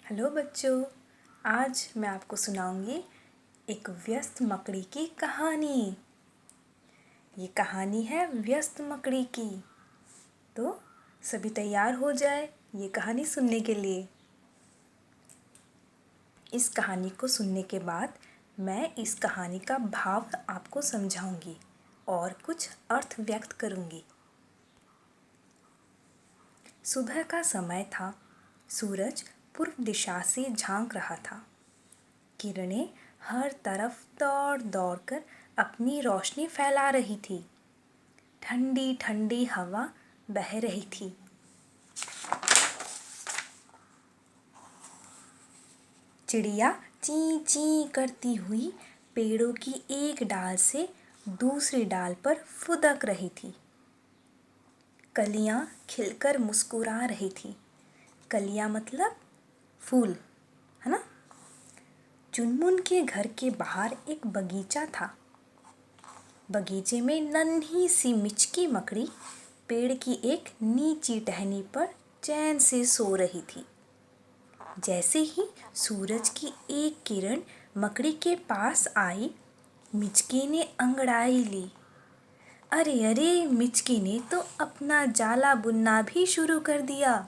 Hello बच्चों, आज मैं आपको सुनाऊंगी एक व्यस्त मकड़ी की कहानी। ये कहानी है व्यस्त मकड़ी की। तो सभी तैयार हो जाए ये कहानी सुनने के लिए। इस कहानी को सुनने के बाद मैं इस कहानी का भाव आपको समझाऊंगी और कुछ अर्थ व्यक्त करूंगी। सुबह का समय था। सूरज पूर्व दिशा से झांक रहा था। किरणें हर तरफ दौड़ दौड़ कर अपनी रोशनी फैला रही थी। ठंडी ठंडी हवा बह रही थी। चिड़िया ची ची करती हुई पेड़ों की एक डाल से दूसरी डाल पर फुदक रही थी। कलियां खिलकर मुस्कुरा रही थी। कलियां मतलब फूल, है ना। चुनमुन के घर के बाहर एक बगीचा था। बगीचे में नन्ही सी मिचकी मकड़ी पेड़ की एक नीची टहनी पर चैन से सो रही थी। जैसे ही सूरज की एक किरण मकड़ी के पास आई, मिचकी ने अंगड़ाई ली। अरे अरे, मिचकी ने तो अपना जाला बुनना भी शुरू कर दिया।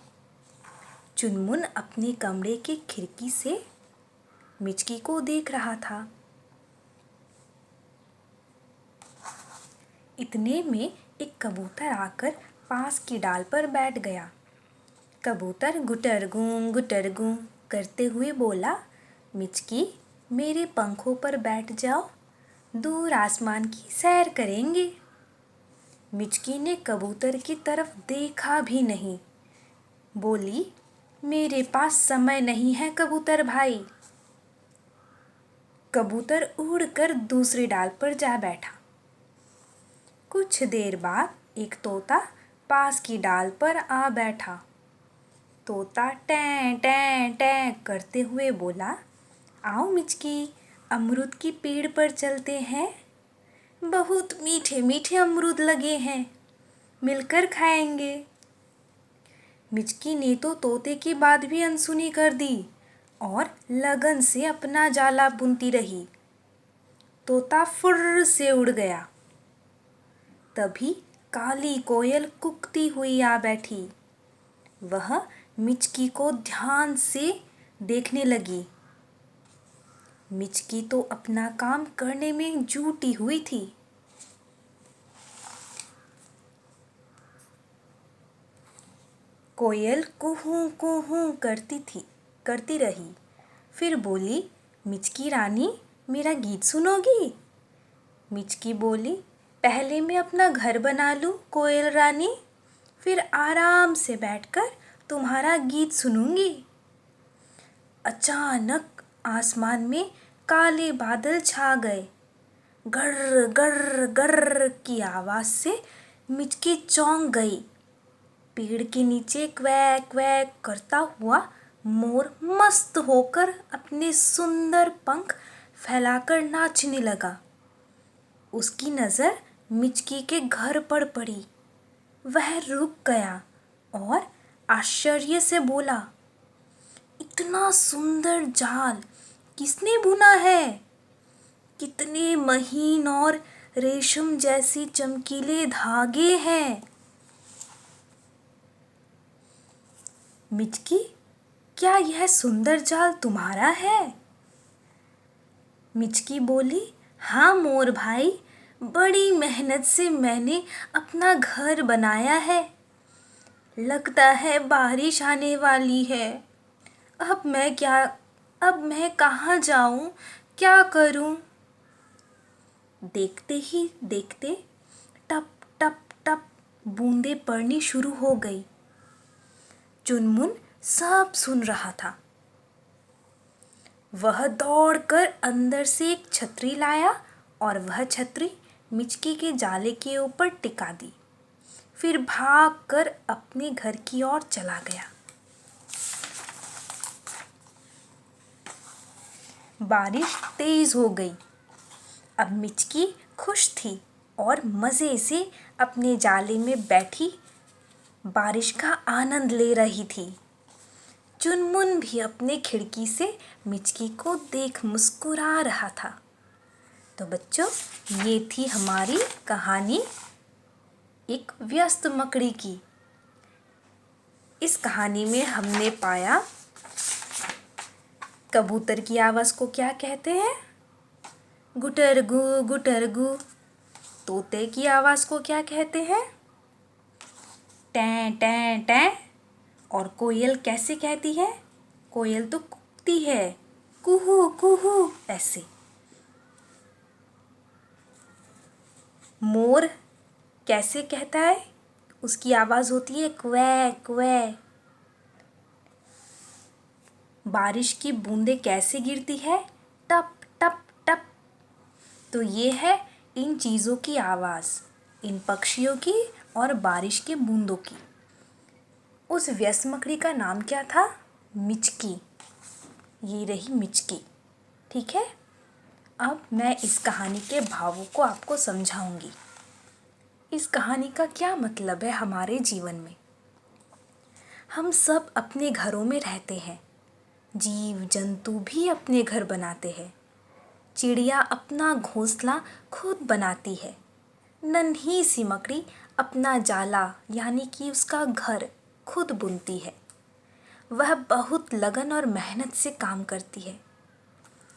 चुनमुन अपने कमरे की खिड़की से मिचकी को देख रहा था। इतने में एक कबूतर आकर पास की डाल पर बैठ गया। कबूतर गुटर गूं करते हुए बोला, मिचकी, मेरे पंखों पर बैठ जाओ, दूर आसमान की सैर करेंगे। मिचकी ने कबूतर की तरफ देखा भी नहीं। बोली, मेरे पास समय नहीं है कबूतर भाई। कबूतर उड़कर दूसरी डाल पर जा बैठा। कुछ देर बाद एक तोता पास की डाल पर आ बैठा। तोता टें टें टें करते हुए बोला, आओ मिचकी, अमरूद की पेड़ पर चलते हैं। बहुत मीठे मीठे अमरूद लगे हैं, मिलकर खाएंगे। मिचकी ने तो तोते की बात भी अनसुनी कर दी और लगन से अपना जाला बुनती रही। तोता फुर्र से उड़ गया। तभी काली कोयल कुकती हुई आ बैठी। वह मिचकी को ध्यान से देखने लगी। मिचकी तो अपना काम करने में जुटी हुई थी। कोयल कुहू करती रही। फिर बोली, मिचकी रानी, मेरा गीत सुनोगी? मिचकी बोली, पहले मैं अपना घर बना लूं कोयल रानी, फिर आराम से बैठकर तुम्हारा गीत सुनूंगी। अचानक आसमान में काले बादल छा गए। गर्र गर्र गर्र की आवाज से मिचकी चौंक गई। पेड़ के नीचे क्वैक क्वैक करता हुआ मोर मस्त होकर अपने सुंदर पंख फैलाकर नाचने लगा। उसकी नजर मिचकी के घर पर पड़ी। वह रुक गया और आश्चर्य से बोला, इतना सुंदर जाल किसने बुना है? कितने महीन और रेशम जैसे चमकीले धागे हैं। मिचकी, क्या यह सुंदर जाल तुम्हारा है? मिचकी बोली, हाँ मोर भाई, बड़ी मेहनत से मैंने अपना घर बनाया है। लगता है बारिश आने वाली है। अब मैं कहाँ जाऊं, क्या करूं? देखते ही देखते टप टप टप बूंदें पड़नी शुरू हो गई। चुनमुन सब सुन रहा था। वह दौड़कर अंदर से एक छतरी लाया और वह छतरी मिचकी के जाले के ऊपर टिका दी। फिर भागकर अपने घर की ओर चला गया। बारिश तेज हो गई। अब मिचकी खुश थी और मज़े से अपने जाले में बैठी बारिश का आनंद ले रही थी। चुनमुन भी अपने खिड़की से मिचकी को देख मुस्कुरा रहा था। तो बच्चों, ये थी हमारी कहानी एक व्यस्त मकड़ी की। इस कहानी में हमने पाया कबूतर की आवाज़ को क्या कहते हैं? गुटरगू गुटरगू। तोते की आवाज़ को क्या कहते हैं? टें टें टें। और कोयल कैसे कहती है? कोयल तो कूकती है, कुहू कुहू ऐसे। मोर कैसे कहता है? उसकी आवाज़ होती है क्वै क्वै। बारिश की बूंदें कैसे गिरती है? टप टप टप। तो ये है इन चीज़ों की आवाज़, इन पक्षियों की और बारिश के बूंदों की। उस व्यस्त मकड़ी का नाम क्या था? मिचकी। ये रही मिचकी। ठीक है, अब मैं इस कहानी के भावों को आपको समझाऊंगी। इस कहानी का क्या मतलब है हमारे जीवन में? हम सब अपने घरों में रहते हैं। जीव जंतु भी अपने घर बनाते हैं। चिड़िया अपना घोंसला खुद बनाती है। नन्ही सी मकड़ी अपना जाला यानी कि उसका घर खुद बुनती है। वह बहुत लगन और मेहनत से काम करती है।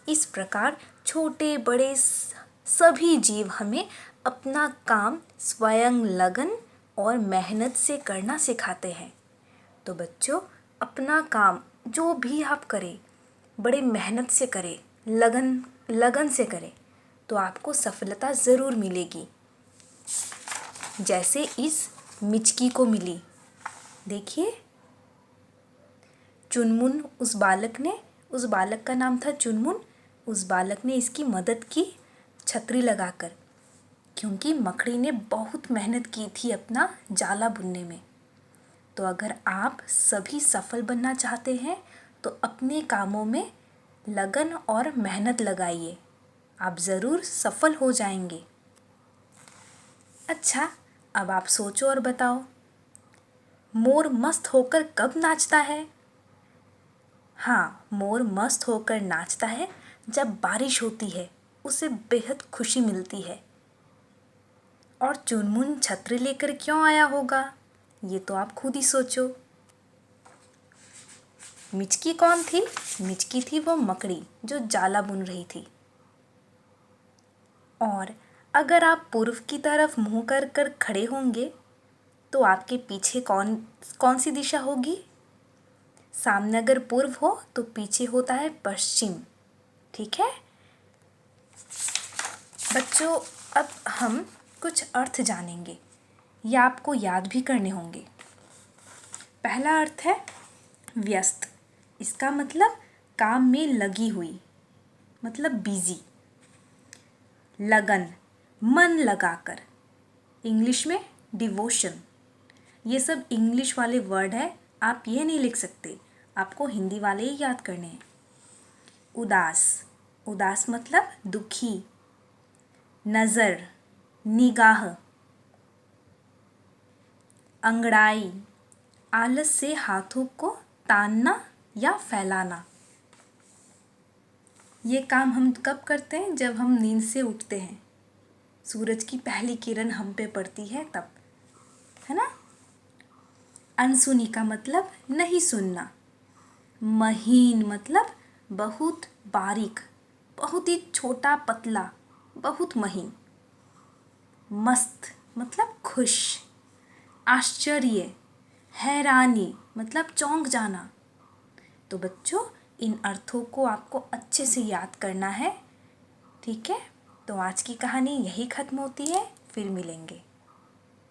इस प्रकार छोटे बड़े सभी जीव हमें अपना काम स्वयं लगन और मेहनत से करना सिखाते हैं। तो बच्चों, अपना काम जो भी आप करें बड़े मेहनत से करें, लगन से करें, तो आपको सफलता ज़रूर मिलेगी, जैसे इस मिचकी को मिली। देखिए, चुनमुन उस बालक का नाम था चुनमुन। उस बालक ने इसकी मदद की छतरी लगाकर, क्योंकि मकड़ी ने बहुत मेहनत की थी अपना जाला बुनने में। तो अगर आप सभी सफल बनना चाहते हैं तो अपने कामों में लगन और मेहनत लगाइए, आप ज़रूर सफल हो जाएंगे। अच्छा, अब आप सोचो और बताओ, मोर मस्त होकर कब नाचता है? हाँ, मोर मस्त होकर नाचता है जब बारिश होती है, उसे बेहद खुशी मिलती है। और चुनमुन छतरी लेकर क्यों आया होगा, ये तो आप खुद ही सोचो। मिचकी कौन थी? मिचकी थी वो मकड़ी जो जाला बुन रही थी। और अगर आप पूर्व की तरफ मुंह कर कर खड़े होंगे तो आपके पीछे कौन सी दिशा होगी? सामने अगर पूर्व हो तो पीछे होता है पश्चिम। ठीक है बच्चों, अब हम कुछ अर्थ जानेंगे, या आपको याद भी करने होंगे। पहला अर्थ है व्यस्त। इसका मतलब काम में लगी हुई, मतलब बिजी। लगन, मन लगाकर, इंग्लिश में डिवोशन। ये सब इंग्लिश वाले वर्ड है, आप ये नहीं लिख सकते, आपको हिंदी वाले ही याद करने हैं। उदास, उदास मतलब दुखी। नज़र, निगाह। अंगड़ाई, आलस से हाथों को तानना या फैलाना। ये काम हम कब करते हैं? जब हम नींद से उठते हैं, सूरज की पहली किरण हम पे पड़ती है तब, है ना। अनसुनी का मतलब नहीं सुनना। महीन मतलब बहुत बारीक, बहुत ही छोटा पतला, बहुत महीन। मस्त मतलब खुश। आश्चर्य, हैरानी मतलब चौंक जाना। तो बच्चों, इन अर्थों को आपको अच्छे से याद करना है। ठीक है, तो आज की कहानी यही ख़त्म होती है, फिर मिलेंगे।